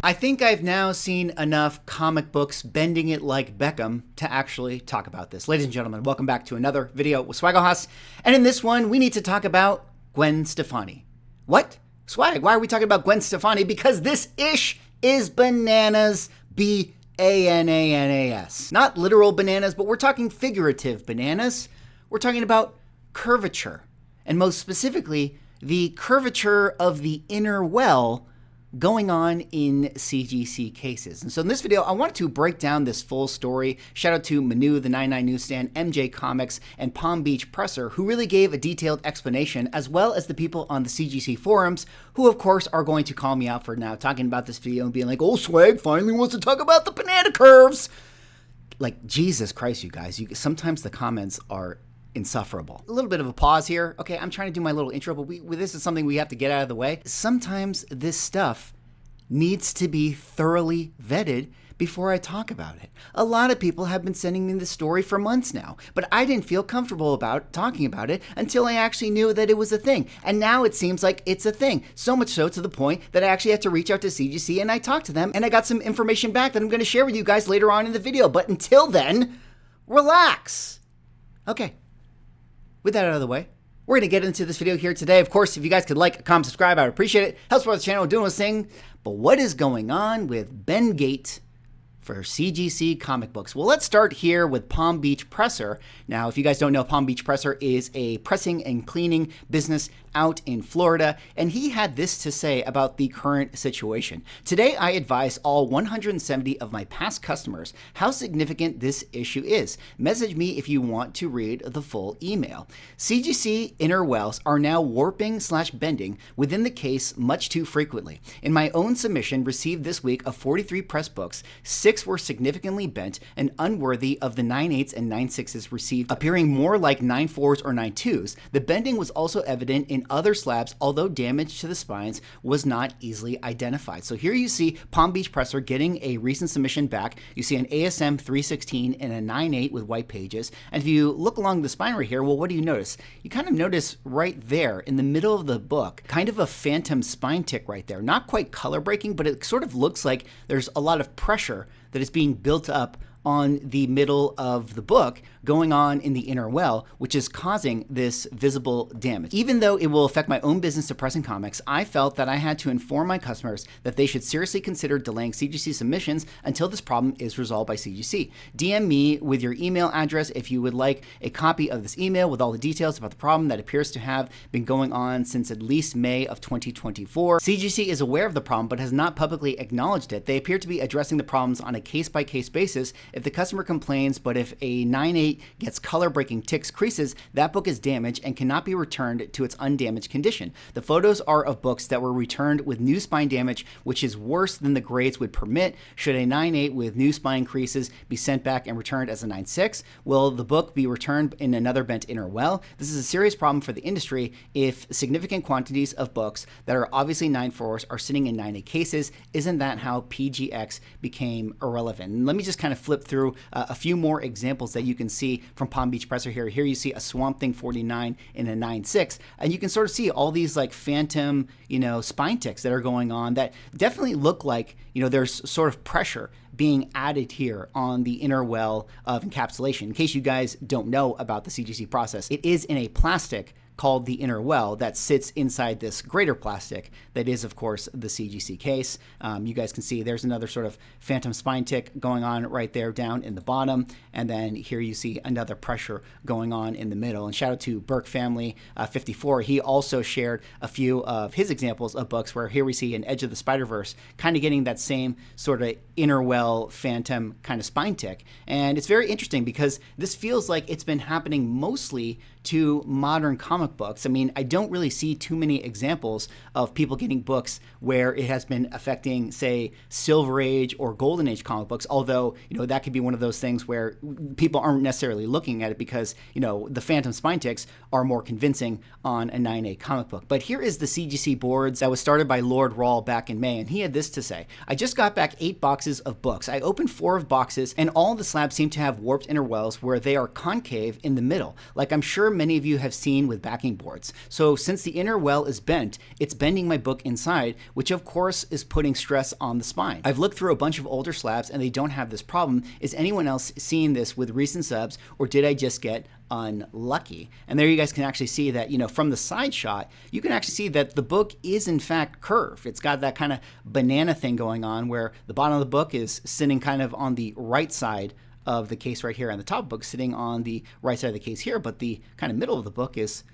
I think I've now seen enough comic books bending it like Beckham to actually talk about this. Ladies and gentlemen, welcome back to another video with Swaggle. And in this one, we need to talk about Gwen Stefani. What? Swag, why are we talking about Gwen Stefani? Because this ish is bananas, B-A-N-A-N-A-S. Not literal bananas, but we're talking figurative bananas. We're talking about curvature, and most specifically, the curvature of the inner well going on in CGC cases. And so in this video, I wanted to break down this full story. Shout out to Manu, the 99 Newsstand, MJ Comics, and Palm Beach Presser, who really gave a detailed explanation, as well as the people on the CGC forums, who of course are going to call me out for now talking about this video and being like, oh, Swag finally wants to talk about the banana curves. Like, Jesus Christ, you guys, sometimes the comments are insufferable. A little bit of a pause here. Okay, I'm trying to do my little intro, but this is something we have to get out of the way. Sometimes this stuff needs to be thoroughly vetted before I talk about it. A lot of people have been sending me this story for months now, but I didn't feel comfortable about talking about it until I actually knew that it was a thing. And now it seems like it's a thing. So much so to the point that I actually had to reach out to CGC and I talked to them and I got some information back that I'm going to share with you guys later on in the video. But until then, relax. Okay. With that out of the way, we're going to get into this video here today. Of course, if you guys could like, comment, subscribe, I would appreciate it. Helps support the channel doing this thing. But what is going on with Bengate for CGC comic books? Well, let's start here with Palm Beach Presser. Now, if you guys don't know, Palm Beach Presser is a pressing and cleaning business out in Florida, and he had this to say about the current situation. Today, I advise all 170 of my past customers how significant this issue is. Message me if you want to read the full email. CGC inner wells are now warping/bending within the case much too frequently. In my own submission received this week of 43 press books, 6 were significantly bent and unworthy of the 9/8s and 9/6s received, appearing more like 9/4s or 9/2s. The bending was also evident in other slabs, although damage to the spines was not easily identified. So here you see Palm Beach Presser getting a recent submission back. You see an ASM 316 and a 9/8 with white pages. And if you look along the spine right here, well, what do you notice? You kind of notice right there in the middle of the book, kind of a phantom spine tick right there. Not quite color breaking, but it sort of looks like there's a lot of pressure that is being built up on the middle of the book going on in the inner well, which is causing this visible damage. Even though it will affect my own business to Pressing Comics, I felt that I had to inform my customers that they should seriously consider delaying CGC submissions until this problem is resolved by CGC. DM me with your email address if you would like a copy of this email with all the details about the problem that appears to have been going on since at least May of 2024. CGC is aware of the problem but has not publicly acknowledged it. They appear to be addressing the problems on a case-by-case basis. If the customer complains, but if a 9/8 gets color-breaking ticks creases, that book is damaged and cannot be returned to its undamaged condition. The photos are of books that were returned with new spine damage, which is worse than the grades would permit. Should a 9/8 with new spine creases be sent back and returned as a 9/6? Will the book be returned in another bent inner well? This is a serious problem for the industry if significant quantities of books that are obviously 9/4s are sitting in 9/8 cases. Isn't that how PGX became irrelevant? And let me just kind of flip through a few more examples that you can see from Palm Beach Presser here. Here you see a Swamp Thing 49 in a 9/6, and you can sort of see all these like phantom, spine ticks that are going on that definitely look like, there's sort of pressure being added here on the inner well of encapsulation. In case you guys don't know about the CGC process, it is in a plastic called the inner well that sits inside this greater plastic that is, of course, the CGC case. You guys can see there's another sort of phantom spine tick going on right there down in the bottom. And then here you see another pressure going on in the middle. And shout out to Burke Family 54. He also shared a few of his examples of books where here we see an Edge of the Spider-Verse kind of getting that same sort of inner well phantom kind of spine tick. And it's very interesting because this feels like it's been happening mostly to modern comic books. I mean, I don't really see too many examples of people getting books where it has been affecting, say, Silver Age or Golden Age comic books, although, that could be one of those things where people aren't necessarily looking at it because, the phantom spine ticks are more convincing on a 9/8 comic book. But here is the CGC boards that was started by Lord Rawl back in May, and he had this to say: I just got back 8 boxes of books. I opened 4 of boxes, and all the slabs seem to have warped inner wells where they are concave in the middle. Like I'm sure many of you have seen with backing boards. So since the inner well is bent, it's bending my book inside, which of course is putting stress on the spine. I've looked through a bunch of older slabs and they don't have this problem. Is anyone else seeing this with recent subs, or did I just get unlucky? And there you guys can actually see that, from the side shot, you can actually see that the book is in fact curved. It's got that kind of banana thing going on where the bottom of the book is sitting kind of on the right side of the case right here, and the top book sitting on the right side of the case here, but the kind of middle of the book is,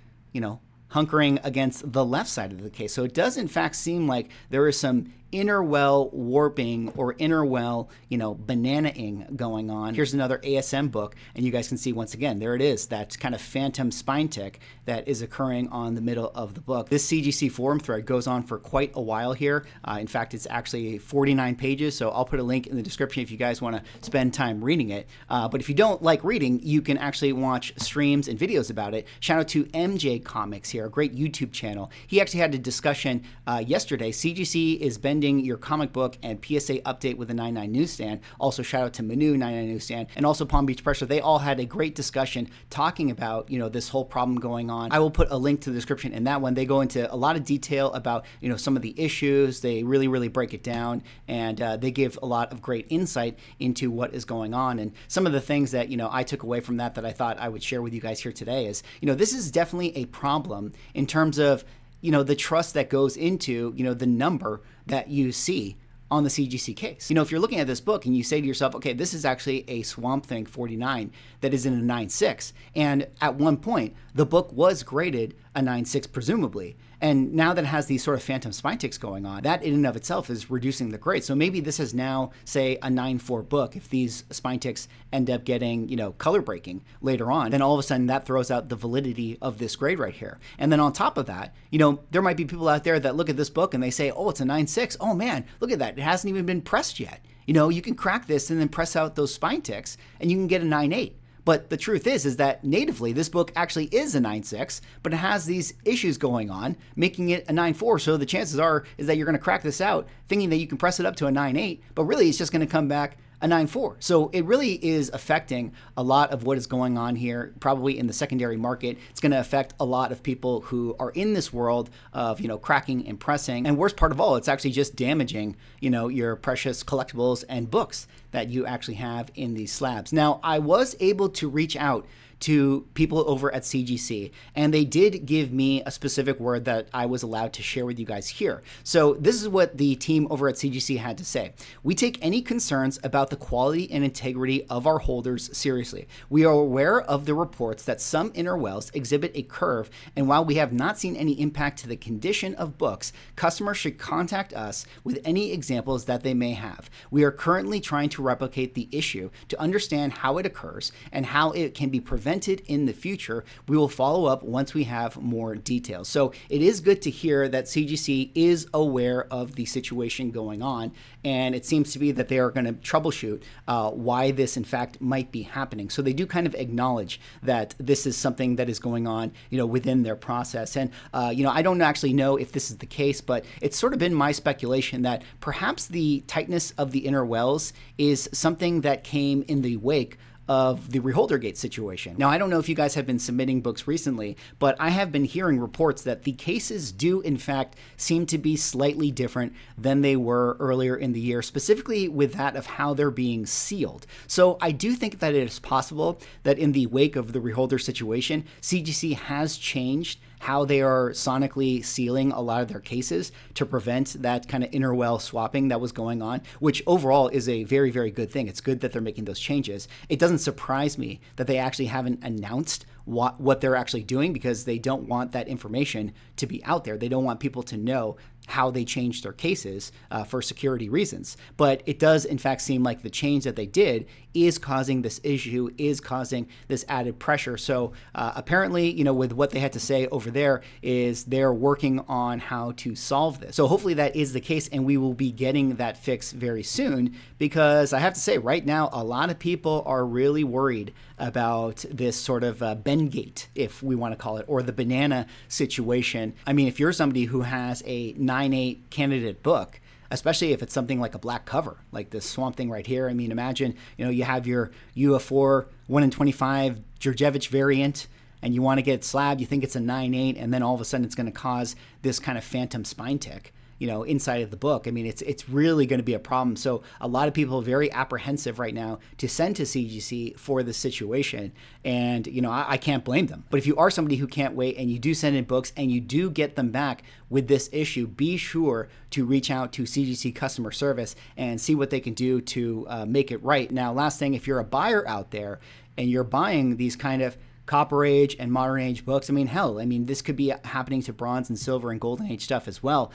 hunkering against the left side of the case. So it does in fact seem like there is some inner well warping or inner well, banana-ing going on. Here's another ASM book, and you guys can see once again, there it is, that kind of phantom spine tick that is occurring on the middle of the book. This CGC forum thread goes on for quite a while here. In fact, it's actually 49 pages, so I'll put a link in the description if you guys want to spend time reading it. But if you don't like reading, you can actually watch streams and videos about it. Shout out to MJ Comics here, a great YouTube channel. He actually had a discussion yesterday. CGC is bending your comic book and PSA update with the 99 newsstand. Also shout out to Manu 99 newsstand and also Palm Beach Pressure. They all had a great discussion talking about this whole problem going on. I will put a link to the description in that one. They go into a lot of detail about some of the issues. They really break it down, and they give a lot of great insight into what is going on. And some of the things that I took away from that I thought I would share with you guys here today is this is definitely a problem in terms of the trust that goes into, the number that you see on the CGC case. If you're looking at this book and you say to yourself, okay, this is actually a Swamp Thing 49 that is in a 9.6, and at one point, the book was graded a 9.6 presumably, and now that it has these sort of phantom spine ticks going on, that in and of itself is reducing the grade. So maybe this is now, say, a 9.4 book. If these spine ticks end up getting, color breaking later on, then all of a sudden that throws out the validity of this grade right here. And then on top of that, there might be people out there that look at this book and they say, oh, it's a 9.6. Oh man, look at that. It hasn't even been pressed yet. You can crack this and then press out those spine ticks and you can get a 9.8. But the truth is that natively, this book actually is a 9.6, but it has these issues going on, making it a 9.4. So the chances is that you're going to crack this out thinking that you can press it up to a 9.8, but really it's just going to come back a 9.4. So it really is affecting a lot of what is going on here, probably in the secondary market. It's going to affect a lot of people who are in this world of, cracking and pressing. And worst part of all, it's actually just damaging, your precious collectibles and books that you actually have in these slabs. Now, I was able to reach out to people over at CGC, and they did give me a specific word that I was allowed to share with you guys here. So this is what the team over at CGC had to say. We take any concerns about the quality and integrity of our holders seriously. We are aware of the reports that some inner wells exhibit a curve, and while we have not seen any impact to the condition of books, customers should contact us with any examples that they may have. We are currently trying to replicate the issue to understand how it occurs and how it can be prevented in the future. We will follow up once we have more details. So it is good to hear that CGC is aware of the situation going on, and it seems to be that they are going to troubleshoot why this in fact might be happening. So they do kind of acknowledge that this is something that is going on, within their process. And I don't actually know if this is the case, but it's sort of been my speculation that perhaps the tightness of the inner wells is something that came in the wake of the Reholdergate situation. Now, I don't know if you guys have been submitting books recently, but I have been hearing reports that the cases do, in fact, seem to be slightly different than they were earlier in the year, specifically with that of how they're being sealed. So I do think that it is possible that in the wake of the Reholder situation, CGC has changed how they are sonically sealing a lot of their cases to prevent that kind of inner well swapping that was going on, which overall is a very good thing. It's good that they're making those changes. It doesn't surprise me that they actually haven't announced what they're actually doing, because they don't want that information to be out there. They don't want people to know how they changed their cases for security reasons. But it does in fact seem like the change that they did is causing this issue, is causing this added pressure. So apparently, with what they had to say over there, is they're working on how to solve this. So hopefully that is the case, and we will be getting that fix very soon, because I have to say right now, a lot of people are really worried about this sort of Bengate, if we want to call it, or the banana situation. I mean, if you're somebody who has a 9.8 candidate book, especially if it's something like a black cover, like this Swamp Thing right here. I mean, imagine, you have your UF4 1 in 25 Djurjevic variant, and you want to get it slabbed, you think it's a 9/8, and then all of a sudden it's going to cause this kind of phantom spine tick, you know, inside of the book. I mean, it's really going to be a problem. So a lot of people are very apprehensive right now to send to CGC for this situation. And, you know, I can't blame them. But if you are somebody who can't wait and you do send in books and you do get them back with this issue, be sure to reach out to CGC customer service and see what they can do to make it right. Now, last thing, if you're a buyer out there and you're buying these kind of Copper Age and Modern Age books, I mean, hell, I mean, this could be happening to Bronze and Silver and Golden Age stuff as well.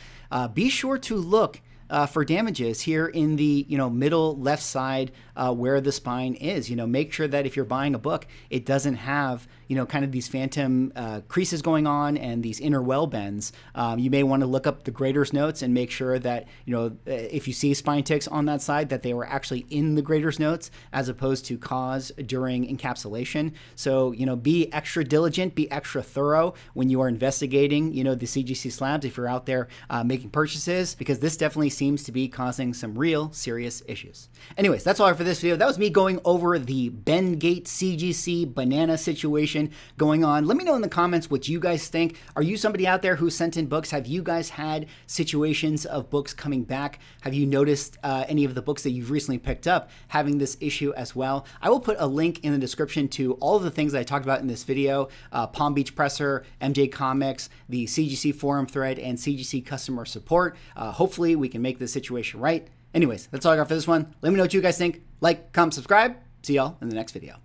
Be sure to look for damages here in the, you know, middle left side where the spine is. You know, make sure that if you're buying a book, it doesn't have, you know, kind of these phantom creases going on and these inner well bends. You may want to look up the grader's notes and make sure that, you know, if you see spine ticks on that side, that they were actually in the grader's notes as opposed to caused during encapsulation. So, you know, be extra diligent, be extra thorough when you are investigating, you know, the CGC slabs if you're out there making purchases, because this definitely seems to be causing some real serious issues. Anyways, that's all for this video. That was me going over the Bendgate CGC banana situation going on. Let me know in the comments what you guys think. Are you somebody out there who sent in books? Have you guys had situations of books coming back? Have you noticed any of the books that you've recently picked up having this issue as well? I will put a link in the description to all of the things that I talked about in this video, Palm Beach Presser, MJ Comics, the CGC forum thread, and CGC customer support. Hopefully we can make this situation right. Anyways, that's all I got for this one. Let me know what you guys think. Like, comment, subscribe. See y'all in the next video.